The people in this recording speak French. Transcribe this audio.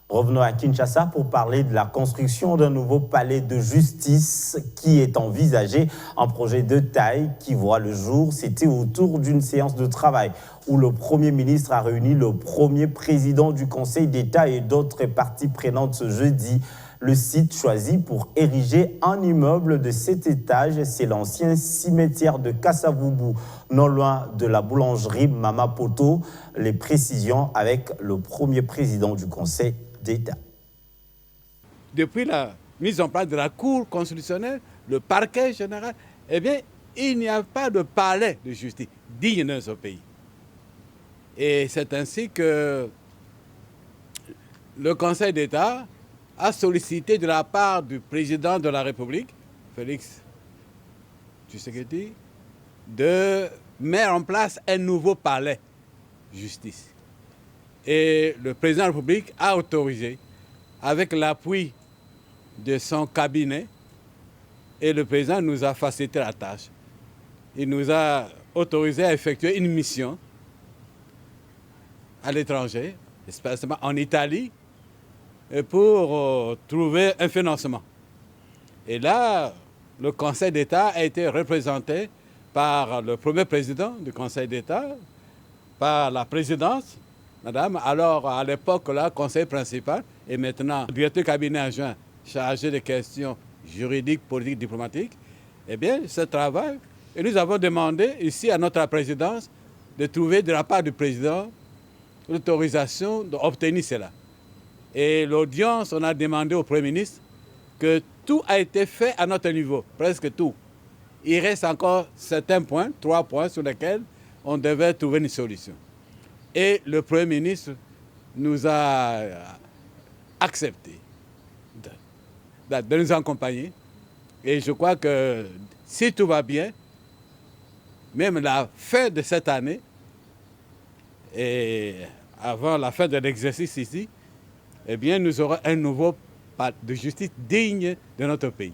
Revenons à Kinshasa pour parler de la construction d'un nouveau palais de justice qui est envisagé. Un projet de taille qui voit le jour. C'était autour d'une séance de travail où le Premier ministre a réuni le premier président du Conseil d'État et d'autres parties prenantes ce jeudi. Le site choisi pour ériger un immeuble de 7 étages, c'est l'ancien cimetière de Kassavubu, non loin de la boulangerie Mama Poto. Les précisions avec le premier président du Conseil d'État. Depuis la mise en place de la Cour constitutionnelle, le parquet général, eh bien, il n'y a pas de palais de justice digne de ce pays. Et c'est ainsi que le Conseil d'État a sollicité de la part du président de la République, Félix Tshisekedi, de mettre en place un nouveau palais de justice. Et le président de la République a autorisé, avec l'appui de son cabinet, et le président nous a facilité la tâche. Il nous a autorisé à effectuer une mission à l'étranger, spécialement en Italie, pour trouver un financement. Et là, le Conseil d'État a été représenté par le premier président du Conseil d'État, par la présidence, madame, alors à l'époque, là, conseil principal, et maintenant, directeur cabinet adjoint chargé des questions juridiques, politiques, diplomatiques. Eh bien, ce travail, et nous avons demandé ici à notre présidence de trouver de la part du président l'autorisation d'obtenir cela. Et l'audience, on a demandé au Premier ministre que tout a été fait à notre niveau, presque tout. Il reste encore certains points, 3 points sur lesquels on devait trouver une solution. Et le Premier ministre nous a accepté de nous accompagner. Et je crois que si tout va bien, même la fin de cette année, et avant la fin de l'exercice ici, eh bien, nous aurons un nouveau palais de justice digne de notre pays.